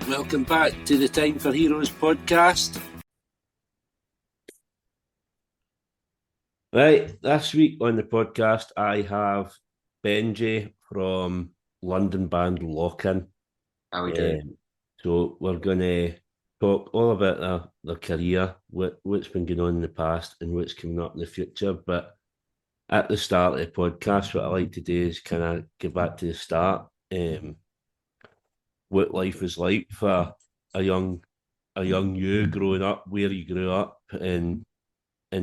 Welcome back to the Time for Heroes podcast. Right, this week on the podcast, I have Benjy from London band Lock-In. How we doing? So we're going to talk all about their career, what's been going on in the past and what's coming up in the future. But at the start of the podcast, what I like to do is kind of get back to the start. What life was like for a young you growing up, where you grew up, and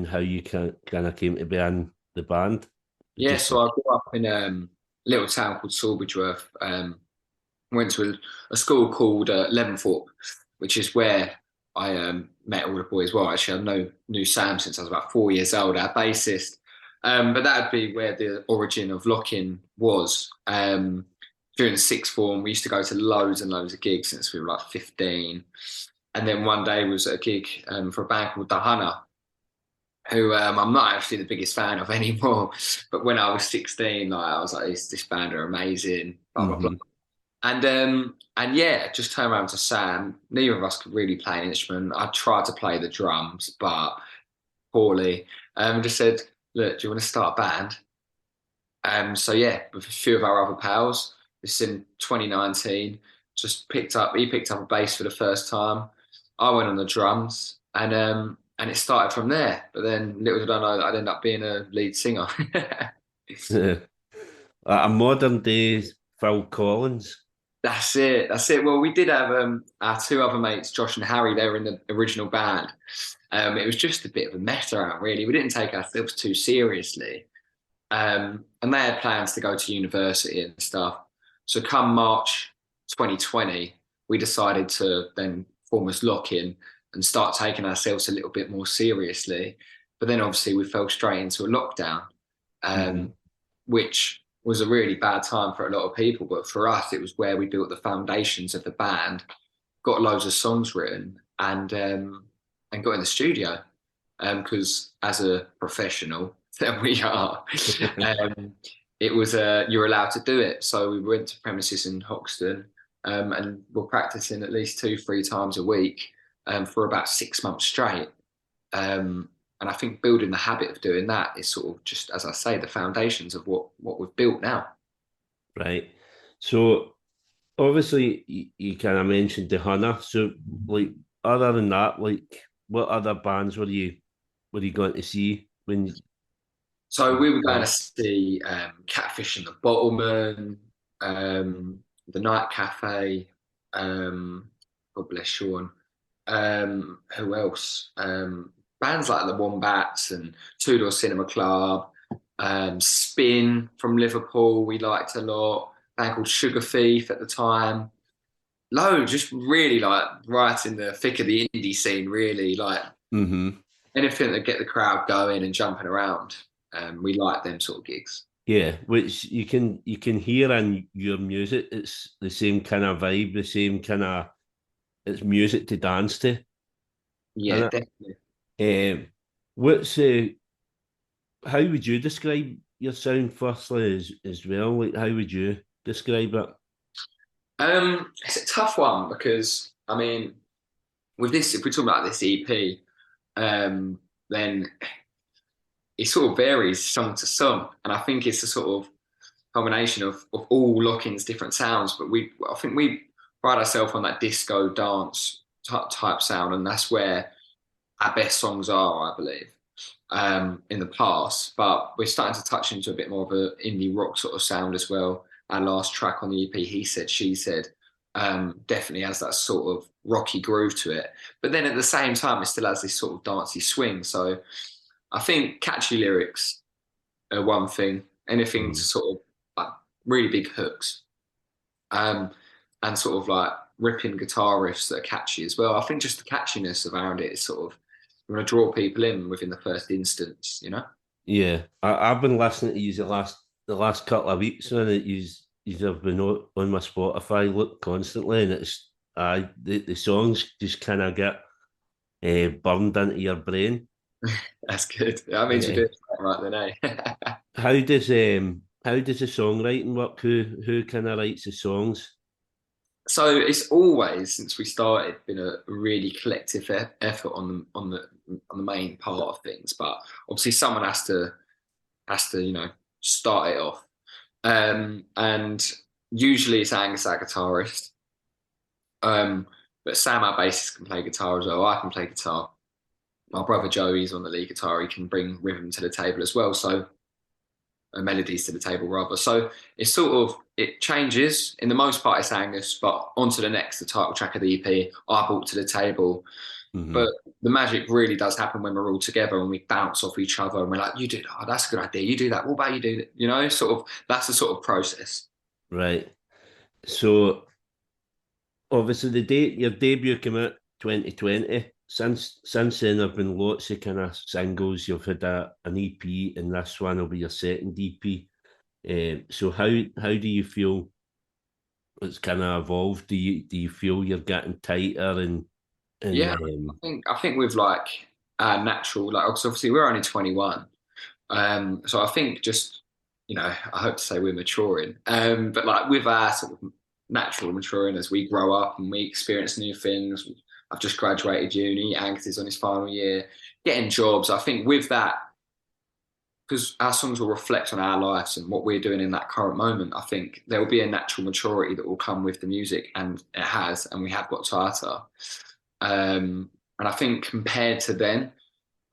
how you kind of came to be in the band. Yeah, so I grew up in a little town called Sawbridgeworth. Went to a school called Leaventhorpe, which is where I met all the boys. Well, actually, I knew Sam since I was about 4 years old, our bassist. But that'd be where the origin of Lock-In was. During the sixth form, we used to go to loads and loads of gigs since we were like 15. And then one day was at a gig for a band called The Hunter, who I'm not actually the biggest fan of anymore. But when I was 16, I was like, this band are amazing, blah, blah, blah. And yeah, just turned around to Sam. Neither of us could really play an instrument. I tried to play the drums, but poorly. Just said, look, do you want to start a band? So yeah, with a few of our other pals, this is in 2019, he picked up a bass for the first time. I went on the drums and it started from there. But then little did I know that I'd end up being a lead singer. A modern day Phil Collins. That's it. Well, we did have our two other mates, Josh and Harry. They were in the original band. It was just a bit of a mess around, really. We didn't take ourselves too seriously. And they had plans to go to university and stuff. So come March 2020, we decided to then form as Lock-In and start taking ourselves a little bit more seriously. But then obviously we fell straight into a lockdown, which was a really bad time for a lot of people. But for us, it was where we built the foundations of the band, got loads of songs written and got in the studio. Because as a professional that we are, it was you're allowed to do it. So we went to premises in Hoxton and we're practicing at least 2-3 times a week for about 6 months straight. And I think building the habit of doing that is sort of just, as I say, the foundations of what we've built now. Right. So obviously you kind of mentioned the Hunter. So like other than that, like what other bands were you going to see when? So we were going to see Catfish and the Bottlemen, the Night Cafe, God bless Sean. Who else? Bands like the Wombats and Two Door Cinema Club, Spin from Liverpool, we liked a lot. A band called Sugar Thief at the time. Loads, just really like right in the thick of the indie scene, really like anything to get the crowd going and jumping around. We like them sort of gigs. Yeah, which you can hear in your music. It's the same kind of vibe, the same kind of, it's music to dance to. Yeah, definitely. What's how would you describe your sound firstly as well? Like how would you describe it? It's a tough one because I mean, with this, if we talk about this EP, then it sort of varies song to song, and I think it's a sort of combination of all Lock-In's different sounds. But I think we pride ourselves on that disco dance type sound, and that's where our best songs are, I believe, in the past. But we're starting to touch into a bit more of an indie rock sort of sound as well. Our last track on the EP, He Said, She Said, definitely has that sort of rocky groove to it. But then at the same time, it still has this sort of dancey swing. So I think catchy lyrics are one thing. Anything to sort of like really big hooks, and sort of like ripping guitar riffs that are catchy as well. I think just the catchiness around it is sort of going to draw people in within the first instance, you know? Yeah, I've been listening to you the last couple of weeks, and you have been on my Spotify look constantly, and it's the songs just kind of get burned into your brain. That's good. That means you're doing something right then, eh? How does the songwriting work? Who kind of writes the songs? So it's always, since we started, been a really collective effort on the main part of things. But obviously, someone has to start it off. And usually it's Angus, our guitarist. But Sam, our bassist, can play guitar as well. I can play guitar. My brother Joey's on the lead guitar. He can bring rhythm to the table as well. So melodies to the table rather. So it's sort of it changes. In the most part, it's Angus, but on to the next, the title track of the EP, I brought to the table. Hmm. But the magic really does happen when we're all together and we bounce off each other and we're like, you do that, oh, that's a good idea. You do that. What about you do that? Sort of that's the sort of process. Right. So obviously your debut came out 2020. Since then, there've been lots of kind of singles. You've had an EP, and this one will be your second EP. So how do you feel it's kind of evolved? Do you feel you're getting tighter and Yeah, I think with like our natural, like obviously we're only 21. So I think just, I hope to say we're maturing. But like with our sort of natural maturing as we grow up and we experience new things. I've just graduated uni, Angus is on his final year, getting jobs. I think with that, because our songs will reflect on our lives and what we're doing in that current moment, I think there will be a natural maturity that will come with the music, and it has, and we have got tighter. And I think compared to then,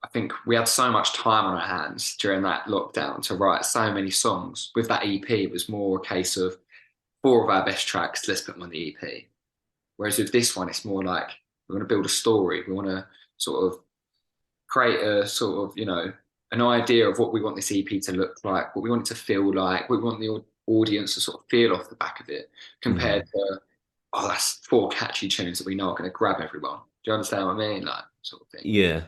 I think we had so much time on our hands during that lockdown to write so many songs. With that EP, it was more a case of four of our best tracks, let's put them on the EP. Whereas with this one, it's more like we want to build a story. We want to sort of create a sort of, an idea of what we want this EP to look like, what we want it to feel like, what we want the audience to sort of feel off the back of it, compared Mhm. to, oh, that's four catchy tunes that we know are going to grab everyone. Do you understand what I mean? Like, sort of thing. Yeah.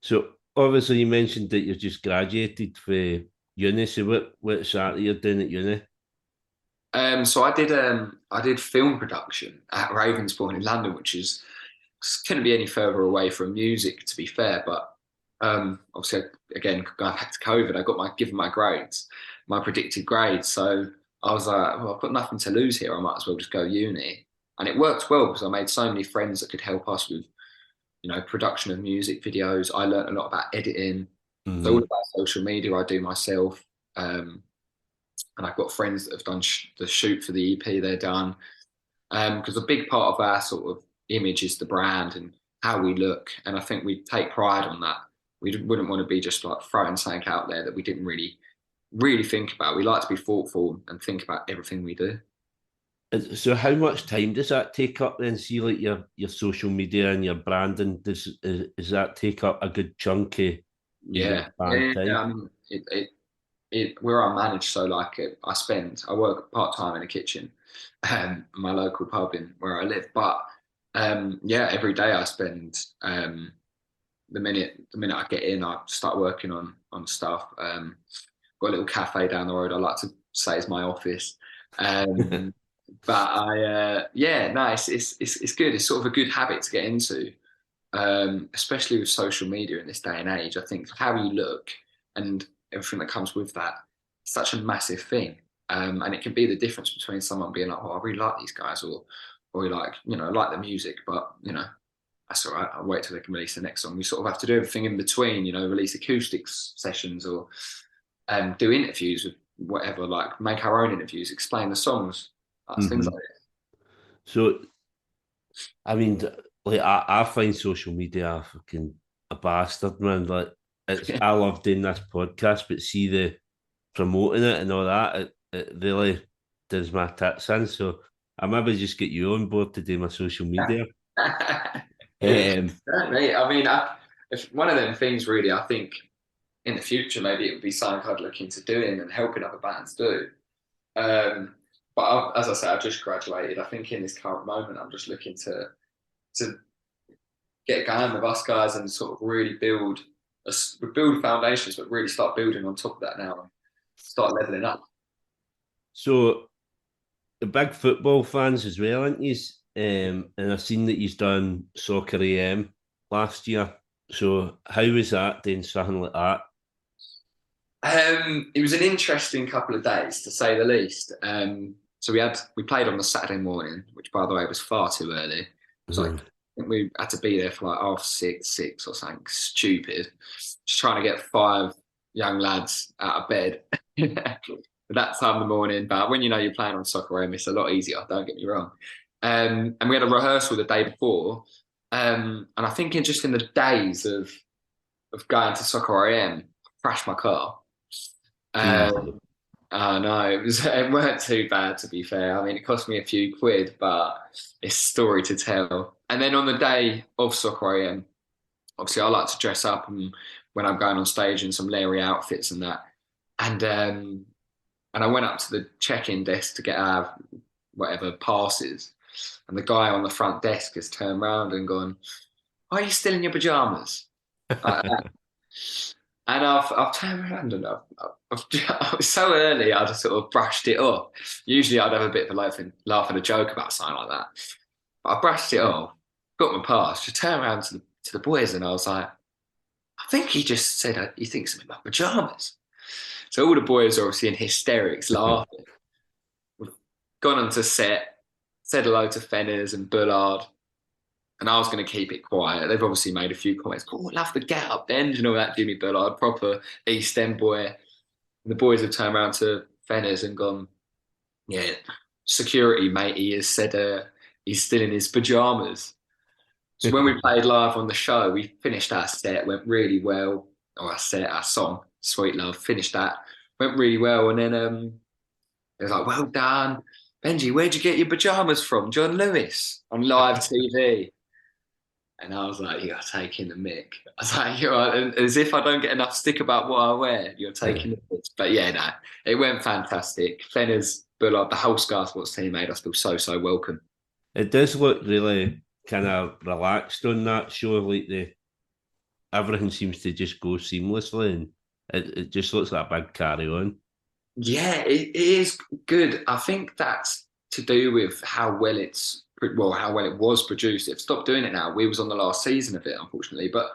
So obviously you mentioned that you just graduated for uni. So what exactly you're doing at uni? So I did film production at Ravensbourne in London, which is couldn't be any further away from music, to be fair. But obviously, again, going back to COVID, I got my given my grades, my predicted grades. So I was like, well, I've got nothing to lose here. I might as well just go uni, and it worked well because I made so many friends that could help us with production of music videos. I learned a lot about editing, so all Hmm. about social media I do myself. Um, and I've got friends that have done the shoot for the EP they're done. Because a big part of our sort of image is the brand and how we look, and I think we take pride on that. We wouldn't want to be just like throwing something out there that we didn't really think about. We like to be thoughtful and think about everything we do. So how much time does that take up then? See, like your social media and your branding, does that take up a good chunk of your Yeah, band yeah. time? I mean, we're unmanaged, so like I work part time in a kitchen, my local pub in where I live, but yeah, every day I spend the minute I get in, I start working on stuff. Got a little cafe down the road. I like to say is my office. Um, but yeah, no, it's good. It's sort of a good habit to get into, especially with social media in this day and age. I think how you look and everything that comes with that, is such a massive thing. And it can be the difference between someone being like, "Oh, I really like these guys," or like, like the music, but that's all right. I'll wait till they can release the next song. We sort of have to do everything in between, release acoustics sessions or do interviews with whatever, like make our own interviews, explain the songs, things like Hmm. So I mean, like I find social media a fucking a bastard, man. Like that. I love doing this podcast, but see the promoting it and all that, it really does my tits in. So I maybe just get you on board to do my social media. Um, Mate, I mean, if one of them things really, I think in the future maybe it would be something I'd look into doing and helping other bands do. But as I said, I just graduated. I think in this current moment, I'm just looking to get going with us guys and sort of really build foundations, but really start building on top of that now and start leveling up. so the big football fans as well, aren't you? And I've seen that you've done Soccer AM last year. So how was that doing something like that? It was an interesting couple of days, to say the least. So we played on the Saturday morning, which by the way was far too early. It was like Mhm. I think we had to be there for like half six or something stupid. Just trying to get five young lads out of bed at that time of the morning. But when you know you're playing on Soccer AM, it's a lot easier. Don't get me wrong. And we had a rehearsal the day before. And I think in the days of going to Soccer AM, I crashed my car. Jesus. Um, Oh no, it weren't too bad to be fair. I mean, it cost me a few quid, but it's a story to tell. And then on the day of Soccer AM, obviously I like to dress up and when I'm going on stage in some Larry outfits and that. And I went up to the check-in desk to get our whatever passes, and the guy on the front desk has turned around and gone, "Are you still in your pajamas?" Like that. And I've turned around and I was so early, I just sort of brushed it off. Usually I'd have a bit of a laugh and a joke about something like that. But I brushed it off, got my pass, just turned around to the boys and I was like, I think he just said he thinks I'm in my pajamas. So all the boys are obviously in hysterics, laughing. We've gone on to set, said hello to Fenners and Bullard, and I was going to keep it quiet. They've obviously made a few comments. Oh, love the get up, Benj, and all that. Jimmy Bullard, proper East End boy. And the boys have turned around to Fenners and gone, yeah, security, mate. He has said he's still in his pajamas. So when we played live on the show, we finished our set, went really well. Or our song, Sweet Love, finished that, went really well. And then it was like, well done. Benji, where'd you get your pajamas from? John Lewis on live TV. And I was like, you're taking the mick. I was like, as if I don't get enough stick about what I wear, you're taking the piss. But yeah, no, it went fantastic. Fenners, Bullard, the whole Sky Sports team made us feel so welcome. It does look really kind of relaxed on that show. Like the everything seems to just go seamlessly, and it just looks like a big carry on. Yeah, it is good. I think that's to do with how well it was produced. They've stopped doing it now. We was on the last season of it, unfortunately, but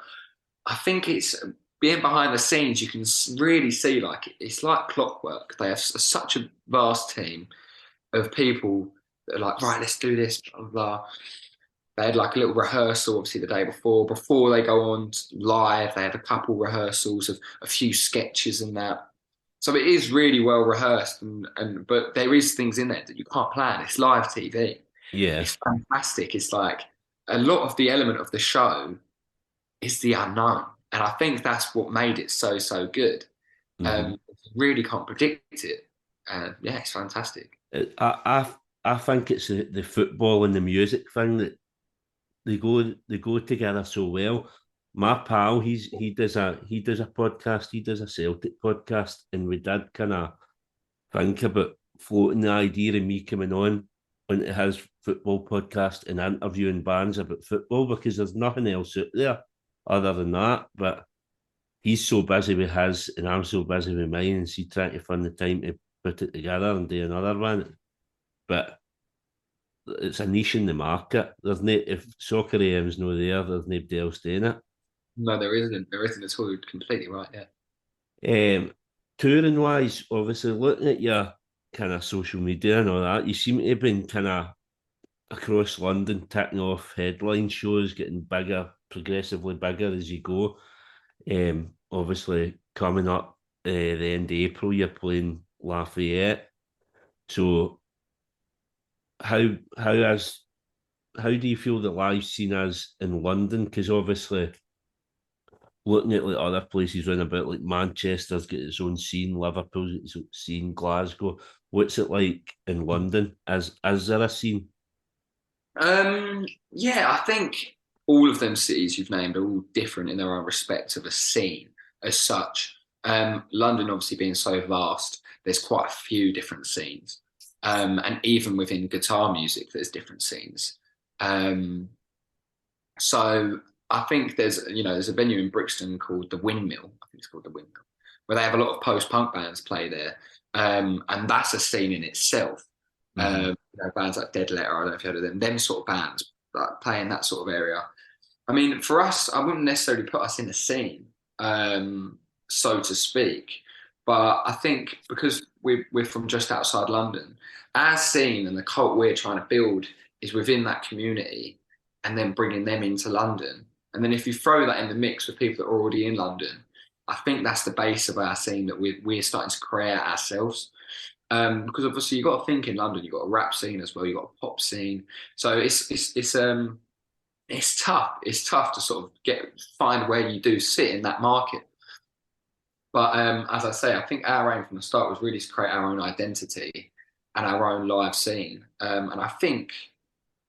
I think it's being behind the scenes. You can really see like it's like clockwork. They have such a vast team of people that are like, right, let's do this. Blah, blah, blah. They had like a little rehearsal, obviously, the day before they go on live. They had a couple rehearsals of a few sketches and that. So it is really well rehearsed, and but there is things in there that you can't plan. It's live TV. Yeah. It's fantastic. It's like a lot of the element of the show is the unknown, and I think that's what made it so good. Mm-hmm. You really can't predict it, and yeah, it's fantastic. I think it's the football and the music thing that they go together so well. My pal, he does a podcast, he does a Celtic podcast, and we did kind of think about floating the idea of me coming on onto his football podcast and interviewing bands about football because there's nothing else out there other than that. But he's so busy with his, and I'm so busy with mine, and he's trying to find the time to put it together and do another one. But it's a niche in the market. There's no if soccer AM's no there, there's nobody else doing it. No, there isn't. There isn't at all. You're completely right. Yeah. Touring wise, obviously looking at your kind of social media and all that, you seem to have been kind of across London, ticking off headline shows, getting bigger, progressively bigger as you go. Obviously coming up the end of April, you're playing Lafayette. So how has how do you feel the live scene is in London? Because obviously looking at like other places around about, like Manchester's got its own scene, Liverpool's got its own scene, Glasgow. What's it like in London? Is there a scene? Yeah, I think all of them cities you've named are all different in their own respect of a scene as such. London, obviously being so vast, there's quite a few different scenes. And even within guitar music, there's different scenes. Um, so I think there's a venue in Brixton called the Windmill. I think it's called the Windmill, where they have a lot of post-punk bands play there, and that's a scene in itself. Mm-hmm. Bands like Dead Letter, I don't know if you heard of them. Them sort of bands like playing that sort of area. I mean, for us, I wouldn't necessarily put us in the scene, so to speak, But I think because we're from just outside London, our scene and the cult we're trying to build is within that community, and then bringing them into London. And then if you throw that in the mix with people that are already in London, I think that's the base of our scene that we're starting to create ourselves. Because obviously you've got to think in London, you've got a rap scene as well, you've got a pop scene. So it's tough. It's tough to sort of find where you do sit in that market. But as I say, I think our aim from the start was really to create our own identity and our own live scene. And I think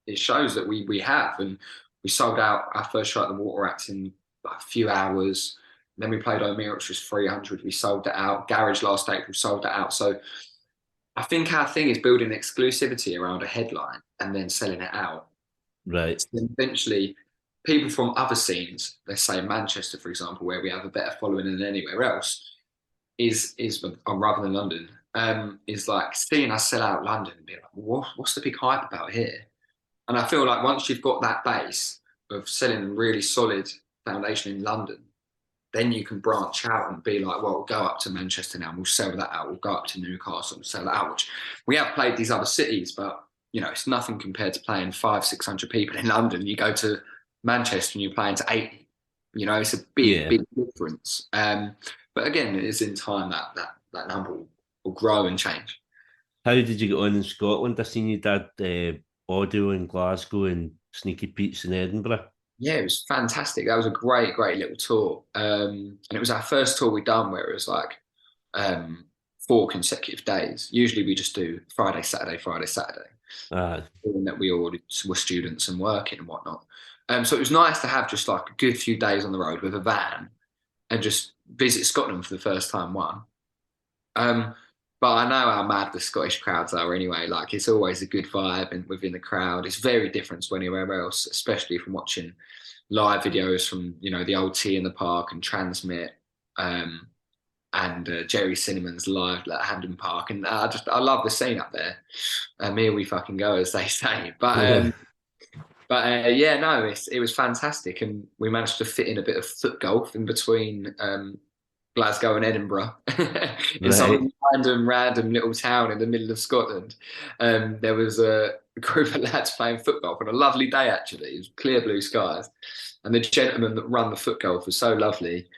it shows that we have. And we sold out our first show at the Water Act in like a few hours. Then we played O'Meara, which was 300. We sold it out. Garage last April sold it out. So I think our thing is building exclusivity around a headline and then selling it out. Right. So eventually, people from other scenes, let's say Manchester, for example, where we have a better following than anywhere else, is or rather than London, is like seeing us sell out London and be like, what's the big hype about here? And I feel like once you've got that base of selling a really solid foundation in London, then you can branch out and be like, well, we'll go up to Manchester now and we'll sell that out. We'll go up to Newcastle and sell that out, which we have played these other cities, but you know, it's nothing compared to playing 500-600 people in London. You go to Manchester and you're playing to 80. You know, it's a big difference. But again, it is in time that number will grow and change. How did you get on in Scotland? I seen you did audio in Glasgow and Sneaky Pete's in Edinburgh. Yeah, it was fantastic. That was a great little tour. And it was our first tour we'd done where it was like 4 consecutive days. Usually we just do Friday, Saturday, Friday, Saturday. Given that we all were students and working and whatnot. So it was nice to have just like a good few days on the road with a van and just visit Scotland for the first time. But I know how mad the Scottish crowds are anyway. Like it's always a good vibe and within the crowd. It's very different to anywhere else, especially from watching live videos from, you know, the old Tea in the Park and Transmit and Jerry Cinnamon's live at Hampden Park. And I love the scene up there. Here we fucking go, as they say. But yeah, no, it was fantastic. And we managed to fit in a bit of foot golf in between Glasgow and Edinburgh in some random little town in the middle of Scotland. There was a group of lads playing foot golf on a lovely day, actually. It was clear blue skies. And the gentleman that run the foot golf was so lovely.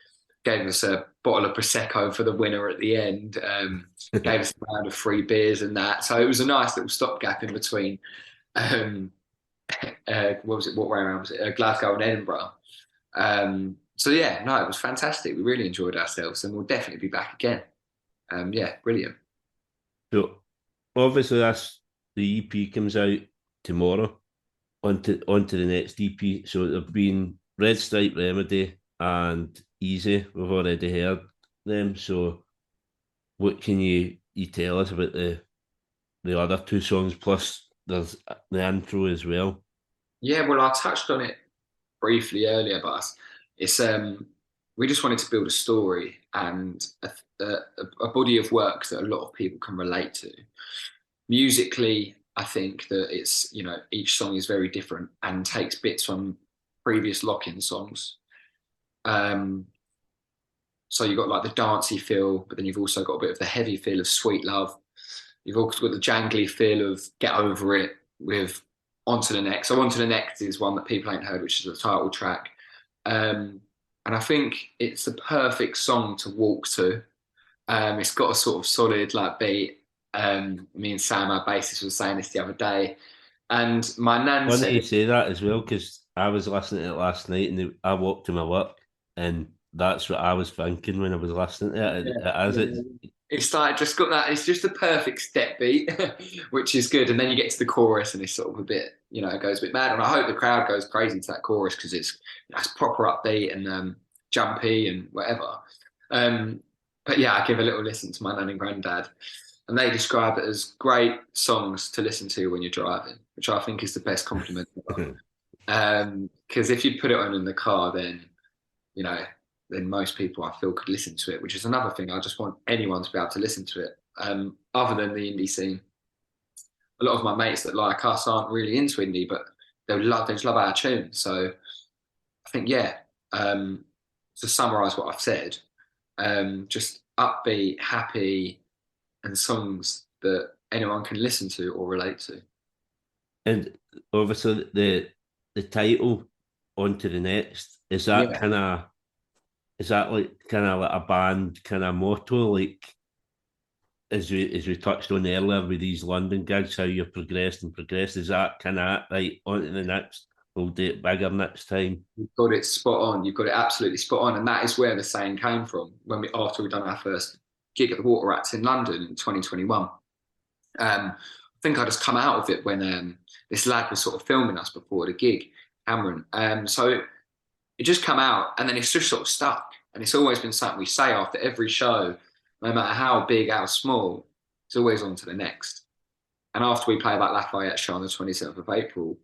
Gave us a bottle of Prosecco for the winner at the end. Gave us a round of free beers and that. So it was a nice little stopgap in between. What was it? What way around was it? Glasgow and Edinburgh. So yeah, no, it was fantastic. We really enjoyed ourselves, and we'll definitely be back again. Yeah, brilliant. So obviously that's the EP comes out tomorrow. Onto the next EP. So there've been Red Stripe Remedy and Easy. We've already heard them. So what can you tell us about the other 2 songs? Plus there's the intro as well. Yeah, well, I touched on it briefly earlier, but it's we just wanted to build a story and a body of work that a lot of people can relate to. Musically, I think that it's, you know, each song is very different and takes bits from previous Lock-In songs. So you've got like the dancey feel, but then you've also got a bit of the heavy feel of Sweet Love. You've also got the jangly feel of Get Over It with Onto the Next. So Onto the Next is one that people ain't heard, which is the title track. And I think it's the perfect song to walk to. It's got a sort of solid like beat. Me and Sam, our bassist, was saying this the other day. And my nan Why said... don't you say that as well? Because I was listening to it last night and I walked to my work and that's what I was thinking when I was listening to it. It's like just got that. It's just a perfect step beat, which is good. And then you get to the chorus, and it's sort of a bit, you know, it goes a bit mad. And I hope the crowd goes crazy to that chorus because it's proper upbeat and jumpy and whatever. But yeah, I give a little listen to my nan and granddad, and they describe it as great songs to listen to when you're driving, which I think is the best compliment ever. Because if you put it on in the car, then you know. Then most people I feel could listen to it, which is another thing. I just want anyone to be able to listen to it. Other than the indie scene, a lot of my mates that like us aren't really into indie, but they just love our tunes. So I think, yeah, to summarise what I've said, just upbeat, happy, and songs that anyone can listen to or relate to. And obviously the title On to the Next, Yeah. is that like kind of like a band kind of motto, like as we touched on earlier with these London gigs, how you've progressed and progressed, is that kind of right, on to the next, we'll do it bigger next time? You've got it spot on. You've got it absolutely spot on, and that is where the saying came from when we after we'd done our first gig at the Water Rats in London in 2021. I think I just come out of it when this lad was sort of filming us before the gig, Cameron. So it just come out, and then it's just sort of stuck, and it's always been something we say after every show, no matter how big, how small. It's always on to the next. And after we play that Lafayette show on the 27th of April,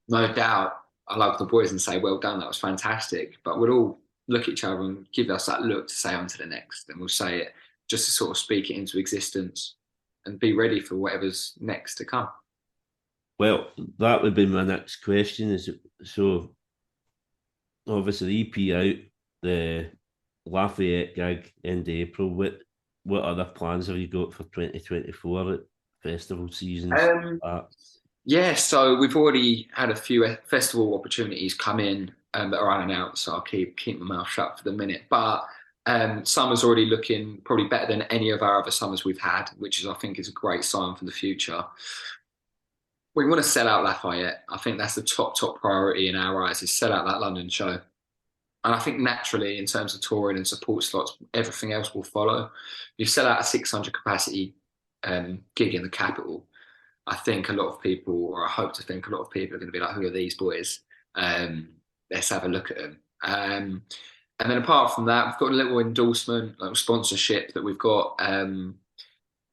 no doubt I love the boys and say, well done, that was fantastic. But we'll all look at each other and give us that look to say on to the next. And we'll say it just to sort of speak it into existence and be ready for whatever's next to come. Well, that would be my next question. Is it, so obviously the EP out, the Lafayette gig end of April. What other plans have you got for 2024 at festival seasons? Yeah, so we've already had a few festival opportunities come in that are unannounced, so I'll keep my mouth shut for the minute. But summer's already looking probably better than any of our other summers we've had, which is I think is a great sign for the future. We want to sell out Lafayette. I think that's the top priority in our eyes is sell out that London show. And I think naturally, in terms of touring and support slots, everything else will follow. You sell out a 600 capacity gig in the capital. I think a lot of people, or I hope to think a lot of people are going to be like, who are these boys? Let's have a look at them. And then apart from that, we've got a little endorsement, like sponsorship that we've got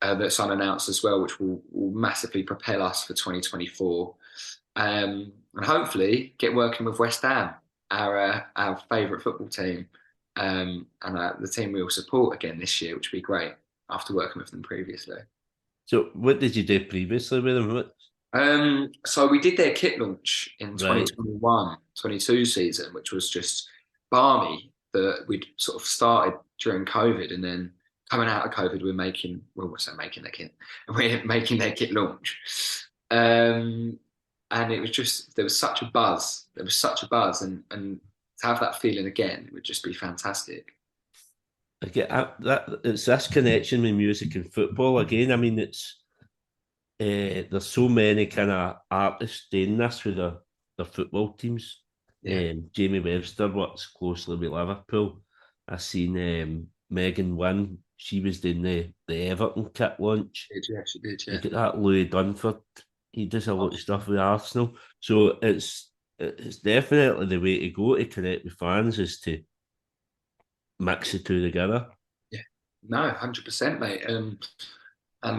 that's unannounced as well, which will massively propel us for 2024. And hopefully get working with West Ham, our favourite football team, and the team we all support again this year, which would be great after working with them previously. So what did you do previously with them? So we did their kit launch in Right. 2021-22 season, which was just balmy that we'd sort of started during COVID, and then coming out of COVID, we're making their kit launch. And it was just, there was such a buzz. And to have that feeling again would just be fantastic. I get that it's this connection with music and football again. I mean, it's there's so many kind of artists doing this with their football teams. Yeah. Jamie Webster works closely with Liverpool. I seen Megan Wynn. She was doing the Everton kit launch. She did, yeah. Look at that, Louis Dunford. He does a lot of stuff with Arsenal. So it's definitely the way to go to connect with fans is to mix the two together. Yeah, no, 100%, mate. And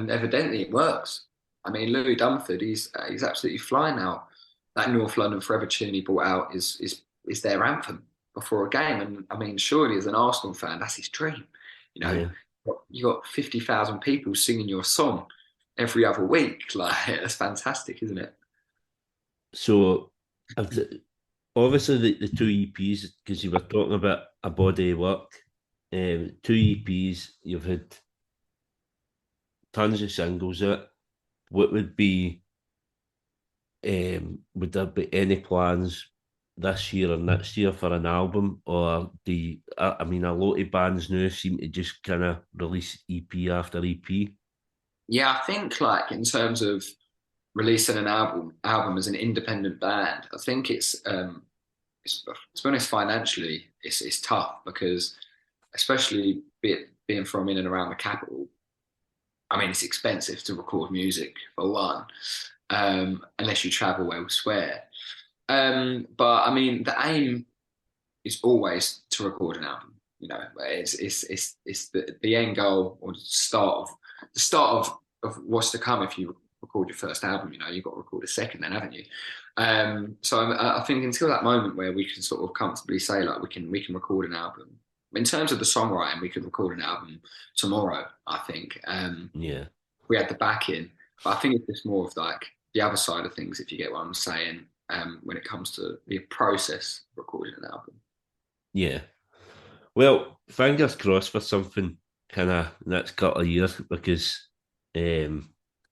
evidently it works. I mean, Louis Dunford, he's absolutely flying now. That North London Forever tune he brought out is their anthem before a game. And I mean, surely as an Arsenal fan, that's his dream. You know, Yeah. you got 50,000 people singing your song every other week. Like, that's fantastic, isn't it? So obviously the two EPs, because you were talking about a body of work, two EPs, you've had tons of singles out. What would there be any plans this year or next year for an album, or I mean, a lot of bands now seem to just kind of release EP after EP. Yeah, I think like in terms of releasing an album as an independent band, I think it's to be honest, financially, it's tough because especially being from in and around the capital, I mean, it's expensive to record music for one, unless you travel elsewhere. But I mean, the aim is always to record an album. You know, it's the end goal or the start of what's to come if you record your first album. You know, you've got to record a second, then haven't you? So I think until that moment where we can sort of comfortably say like we can record an album. In terms of the songwriting, we could record an album tomorrow. I think. Yeah. We had the backing, but I think it's just more of like the other side of things, if you get what I'm saying. When it comes to the process of recording an album. Yeah. Well, fingers crossed for something kind of next couple of years because um,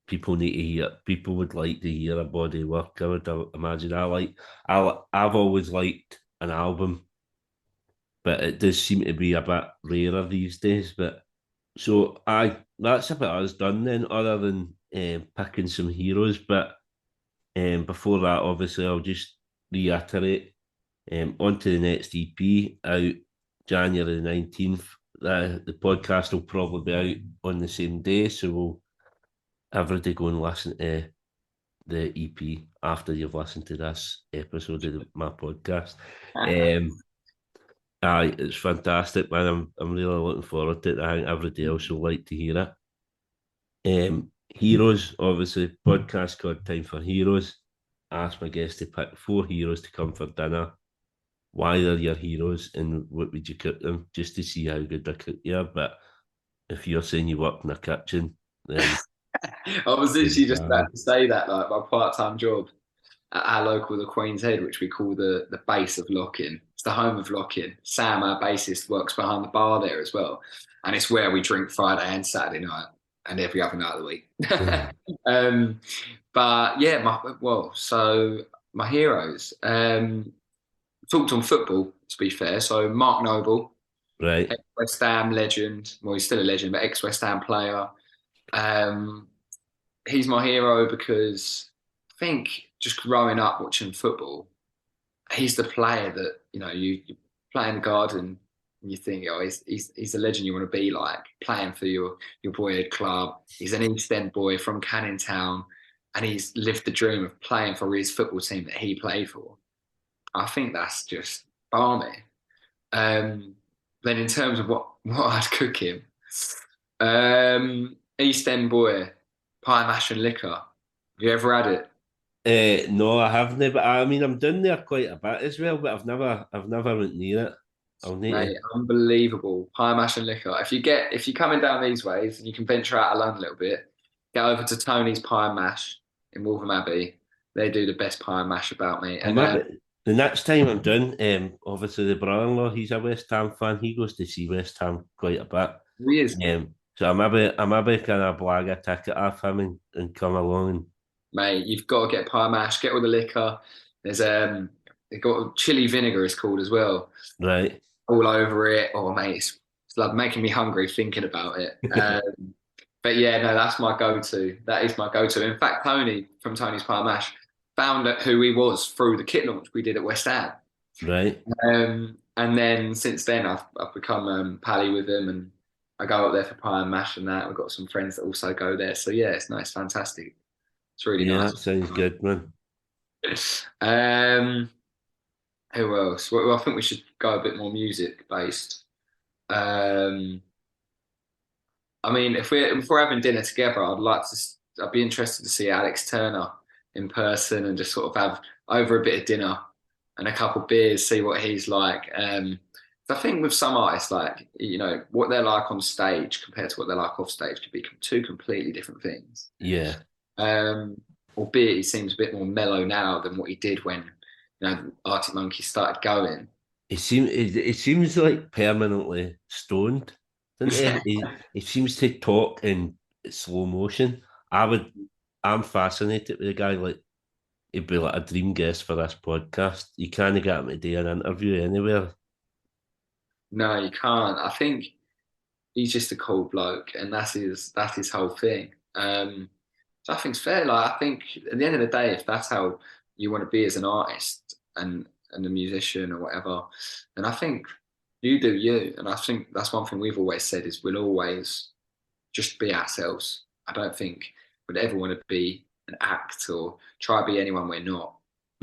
people need to hear. People would like to hear a body of work. I would imagine. I've always liked an album, but it does seem to be a bit rarer these days. But so I that's about us done then, other than picking some heroes. But before that, obviously, I'll just reiterate. On to the next EP out January the 19th. The podcast will probably be out on the same day, so we'll everybody go and listen to the EP after you've listened to this episode of my podcast. Um, it's fantastic, man. I'm really looking forward to it. I think everybody else will like to hear it. Heroes, obviously, podcast called Time for Heroes. I asked my guests to pick 4 heroes to come for dinner, why they're your heroes, and what would you cook them, just to see how good a cook you are. But if you're saying you work in a kitchen, then I was literally just about to say that, like my part-time job at our local, the Queen's Head, which we call the base of Locking. It's the home of Locking. Sam, our bassist, works behind the bar there as well, and it's where we drink Friday and Saturday night and every other night of the week. um, but yeah, so my heroes. Talked on football, to be fair. So Mark Noble, right, ex-West Ham legend. Well, he's still a legend, but ex-West Ham player. Um, he's my hero because I think just growing up watching football, he's the player that you play in the garden and you think, oh, he's the legend you want to be like, playing for your boyhood club. He's an East End boy from Canning Town, and he's lived the dream of playing for his football team that he played for. I think that's just balmy. Then in terms of what I'd cook him, East End boy, pie mash and liquor. Have you ever had it? No, I haven't. But I mean, I'm down there quite a bit as well. But I've never went near it. I'll need Mate, unbelievable. Pie mash and liquor. If you're coming down these ways and you can venture out of London a little bit, get over to Tony's Pie and Mash in Waltham Abbey. They do the best pie and mash about me. to. And The next time I'm doing, obviously the brother-in-law, he's a West Ham fan. He goes to see West Ham quite a bit. he is, So I maybe kind of blag a ticket off him and come along. mate, you've got to get pie and mash, get all the liquor. There's they've got chili vinegar is called as well. Right. All over it. Oh mate, it's like making me hungry thinking about it. But yeah, no, that's my go-to. That is my go-to. In fact, Tony from Tony's Pie and Mash found out who he was through the kit launch we did at West Ham. Right. And then since then, I've become pally with him, and I go up there for pie and mash and that. We've got some friends that also go there, so yeah, it's nice, fantastic. It's really Yeah, nice. that sounds good, man. Um, who else? Well, I think we should go a bit more music based. Um, I mean, if we're having dinner together, I'd be interested to see Alex Turner in person and just sort of have over a bit of dinner and a couple of beers, see what he's like. I think with some artists, like what they're like on stage compared to what they're like off stage could be two completely different things. Yeah. Albeit he seems a bit more mellow now than what he did when Arctic Monkeys started going. It seems like permanently stoned, doesn't he? He seems to talk in slow motion. I'm fascinated with the guy. Like he'd be like a dream guest for this podcast. You can't get him to do an interview anywhere. No, you can't. I think he's just a cool bloke, and that's his whole thing. So I think it's fair. Like I think at the end of the day, if that's how you want to be as an artist and a musician or whatever, then I think you do you. And I think that's one thing we've always said is we'll always just be ourselves. I don't think we'd ever want to be an act or try to be anyone we're not.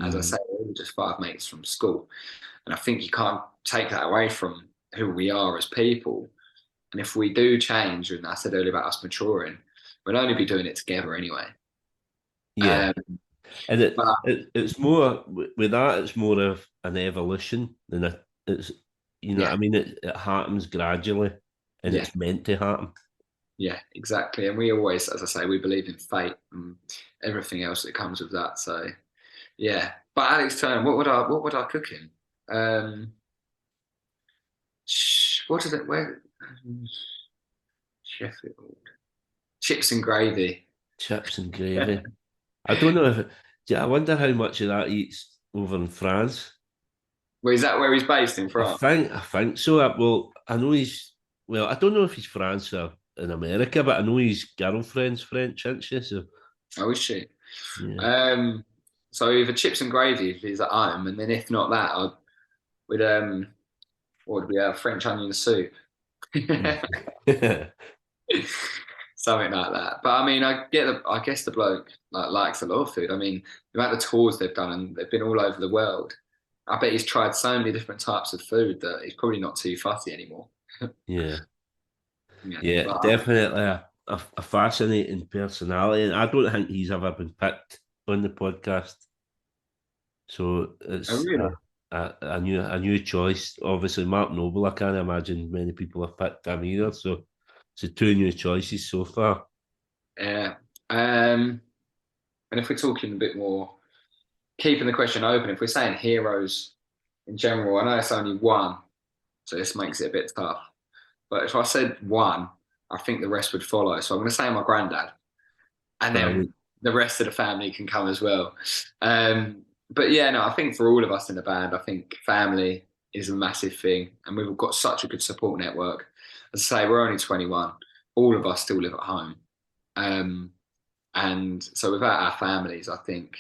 As I say, we're all just 5 mates from school. And I think you can't take that away from who we are as people. And if we do change, and I said earlier about us maturing, we'll only be doing it together anyway. Yeah. And But it's more with that. It's more of an evolution than it's what I mean. It happens gradually, and yeah, it's meant to happen. yeah, exactly. And we always, as I say, we believe in fate and everything else that comes with that. So yeah. But Alex Turner, what would I cook him? What is it? Where? Sheffield. Chips and gravy. Chips and gravy. I don't know if yeah, I wonder how much of that eats over in France. Well, is that where he's based in France? I think so. Well, I know he's well. I don't know if he's France or in America, but I know his girlfriend's French, isn't she? So Oh, is she? yeah. Um, so either chips and gravy if he's at home, and then if not that, I'd with what would we have? French onion soup. Something like that. But I mean, I guess the bloke likes a lot of food. I mean, the amount of tours they've done and they've been all over the world. I bet he's tried so many different types of food that he's probably not too fussy anymore. Yeah. Yeah, Yeah, but definitely a fascinating personality, and I don't think he's ever been picked on the podcast. So oh it's really? a new choice. Obviously, Martin Noble. I can't imagine many people have picked him either. So it's two new choices so far. Yeah. And if we're talking a bit more, keeping the question open, if we're saying heroes in general, I know it's only one, so this makes it a bit tough. But if I said one, I think the rest would follow. So I'm going to say my granddad, and then Brilliant. the rest of the family can come as well. But yeah, no, I think for all of us in the band, I think family is a massive thing, and we've got such a good support network. As I say, we're only 21. All of us still live at home, um, and so without our families, I think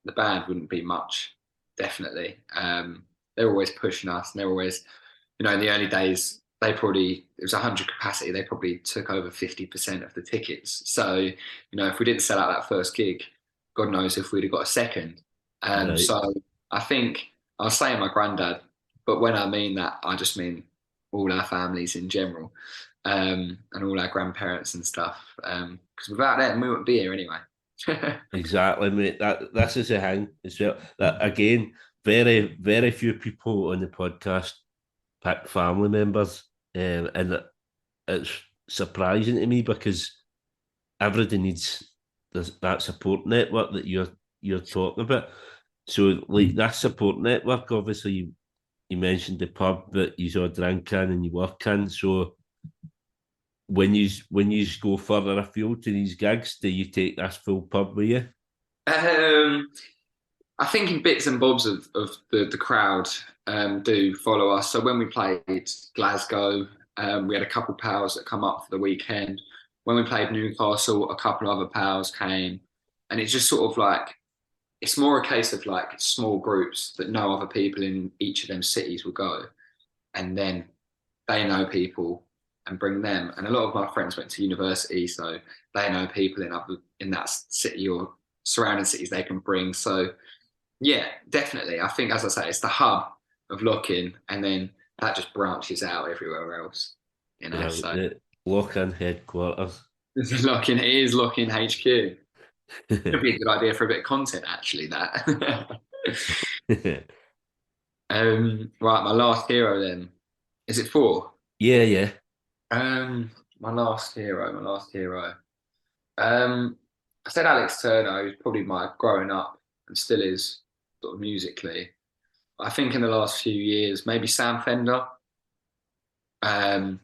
the band wouldn't be much. Definitely, they're always pushing us, and they're always, in the early days, it was 100 capacity. They probably took over 50% of the tickets. So, if we didn't sell out that first gig, God knows if we'd have got a second. Right. So I think I was saying my granddad, but when I mean that, I just mean all our families in general, and all our grandparents and stuff. Because without them, we wouldn't be here anyway. Exactly, mate. This is the thing as well. That again, very few people on the podcast pick family members, and it's surprising to me because everybody needs that support network that you're talking about. So, like that support network, obviously, you mentioned the pub that you all drink in and you work in. So, when you go further afield to these gigs, do you take this full pub with you? Um, I think in bits and bobs of the crowd do follow us. So when we played Glasgow, we had a couple pals that come up for the weekend. When we played Newcastle, a couple other pals came, and it's just sort of like it's more a case of like small groups that know other people in each of them cities will go, and then they know people and bring them. And a lot of my friends went to university, so they know people in that city or surrounding cities they can bring. So yeah, definitely. I think, as I say, it's the hub of Locking, and then that just branches out everywhere else. Right, So the lock-in headquarters. Locking, it is Locking HQ. Could be a good idea for a bit of content, actually. That. Right, my last hero then. Is it four? Yeah, yeah, My last hero. My last hero. Um, I said Alex Turner, who's probably my growing up and still is sort of musically. I think in the last few years, maybe Sam Fender. Um,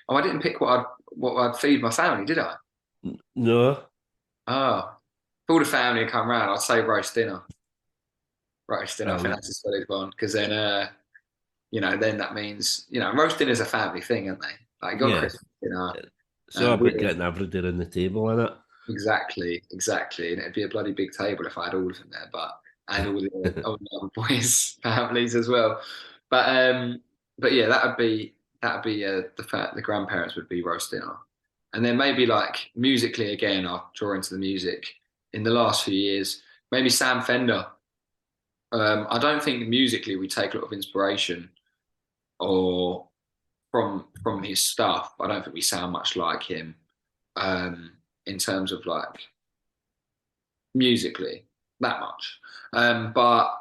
I didn't pick what I'd feed my family, did I? no, Oh, if all the family had come round, I'd say roast dinner. Roast dinner. I think right, that's a solid one because then, then that means roast dinner's a family thing, isn't they? Like you got yeah. Christmas dinner, So about we're getting everybody on the table in exactly, and it'd be a bloody big table if I had all of them there, and it. all the other boys' families as well. But yeah, that'd be the grandparents would be roast dinner, and then maybe like musically again, I'll draw into the music in the last few years. Maybe Sam Fender. I don't think musically we take a lot of inspiration or from his stuff. I don't think we sound much like him um, in terms of like musically that much. But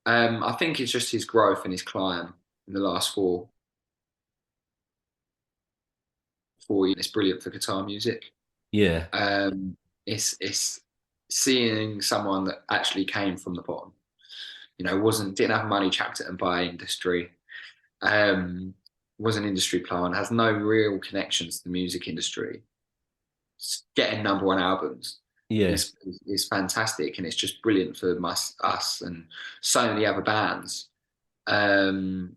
I think it's just his growth and his climb in the last four years. It's brilliant for guitar music. Yeah, It's seeing someone that actually came from the bottom. Didn't have money, chucked it and buy industry. Um, was an industry plant, has no real connections to the music industry, getting number one albums Yeah. is fantastic, and it's just brilliant for us and so many other bands. Um,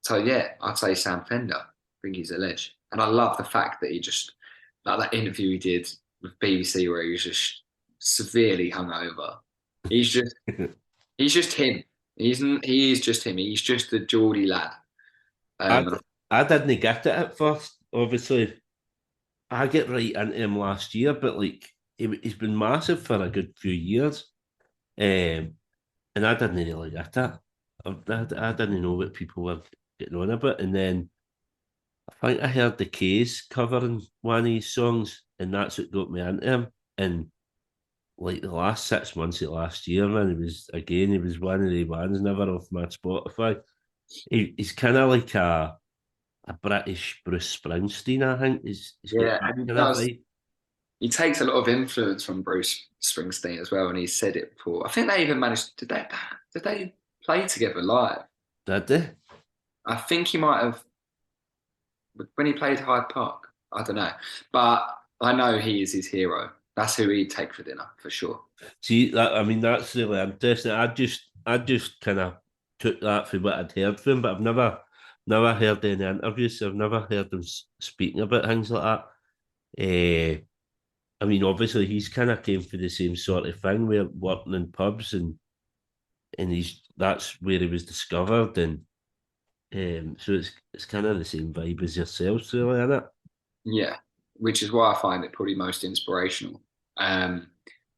so yeah, I'd say Sam Fender. I think he's a ledge, and I love the fact that he just like that interview he did with BBC where he was just severely hungover. He's just he's just him. He is just him. He's just a Geordie lad. I, And I didn't get it at first. Obviously, I get right into him last year, but like he's been massive for a good few years. Um, and I didn't really get it. I didn't know what people were getting on about. And then I think I heard the K's covering one of his songs, and that's what got me into him. And like the last 6 months of last year, man, he was one of the ones never off my Spotify. He's kind of like a British Bruce Springsteen, I think. He's got yeah, that and he kind of does. vibe. He takes a lot of influence from Bruce Springsteen as well, and he's said it before. I think they even managed. Did they play together live? Did they? I think he might have when he played Hyde Park. I don't know, but I know he is his hero. That's who he'd take for dinner for sure. See, I mean, that's really interesting. I just kind of took that for what I'd heard from him, but I've never heard any interviews. So I've never heard him speaking about things like that. I mean, obviously, he's kind of came for the same sort of thing, where working in pubs and that's where he was discovered, and so it's kind of the same vibe as yourselves, really, isn't it? Yeah, which is why I find it probably most inspirational. Um,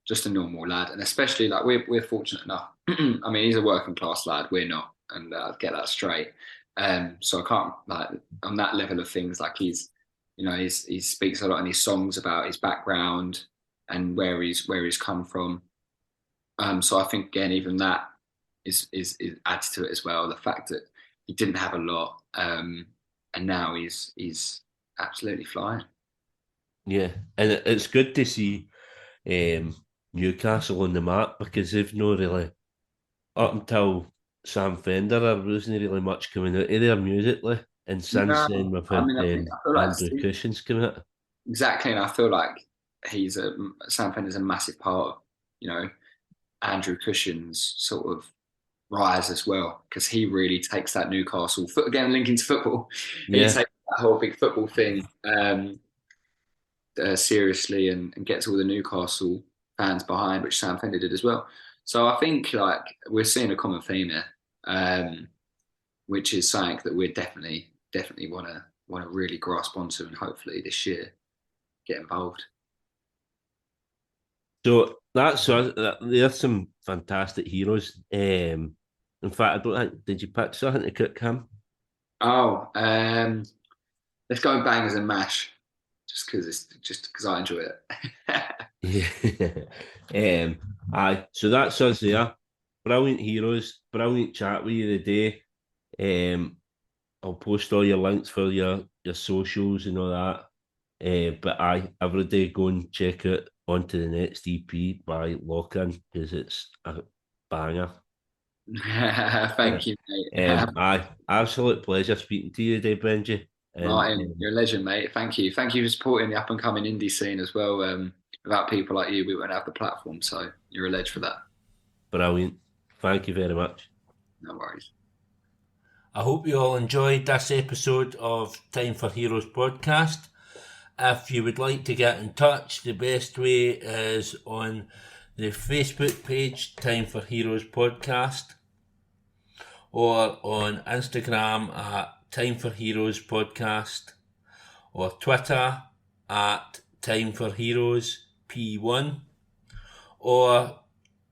just a normal lad, and especially like we're fortunate enough. I mean, he's a working class lad. We're not, and get that straight. So I can't like on that level of things. Like he speaks a lot in his songs about his background and where he's come from. So I think again, even that is adds to it as well. The fact that he didn't have a lot, and now he's absolutely flying. Yeah, and it's good to see um, Newcastle on the map because they've not really up until Sam Fender, there wasn't really much coming out of there musically. And since No, then, we've I had mean, I feel like Andrew Cushion's coming out. exactly, and I feel like Sam Fender's a massive part of Andrew Cushion's sort of rise as well because he really takes that Newcastle foot again, linking to football. He Yeah, takes that whole big football thing seriously and gets all the Newcastle fans behind, which Sam Fender did as well. So I think like we're seeing a common theme here, which is something that we're definitely want to really grasp onto and hopefully this year get involved. so there's some fantastic heroes. In fact, I don't think, did you pick something to cook him? Oh, let's go bangers and mash, just because I enjoy it. Yeah. Aye. So that's us there. Brilliant heroes. Brilliant chat with you today. I'll post all your links for your socials and all that. But every day go and check it onto the next EP by Lockin because it's a banger. Thank you, mate. Absolute pleasure speaking to you today, Benji. And Martin, you're a legend, mate. Thank you. Thank you for supporting the up and coming indie scene as well. Without people like you, we wouldn't have the platform. So you're a ledge for that. brilliant. Thank you very much. No worries. I hope you all enjoyed this episode of Time for Heroes podcast. If you would like to get in touch, the best way is on the Facebook page, Time for Heroes podcast, or on Instagram at Time for Heroes podcast, or Twitter at Time for Heroes P1, or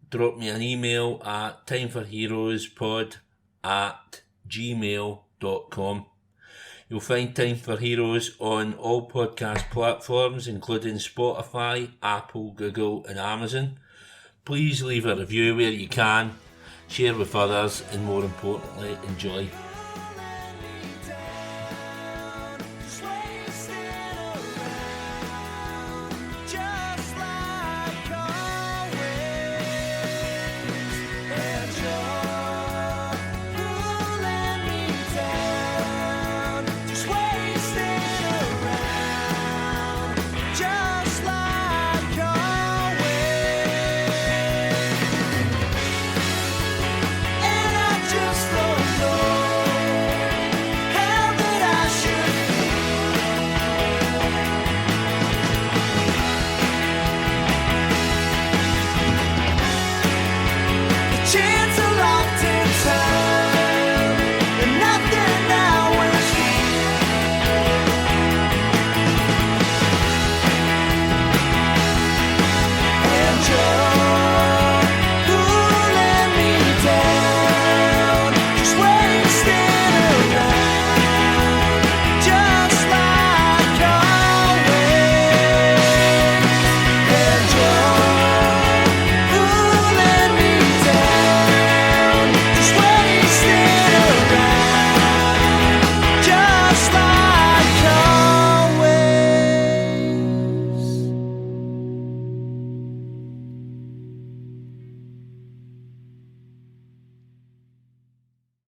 drop me an email at timeforheroespod@gmail.com. You'll find Time for Heroes on all podcast platforms, including Spotify, Apple, Google, and Amazon. Please leave a review where you can, share with others, and more importantly, enjoy.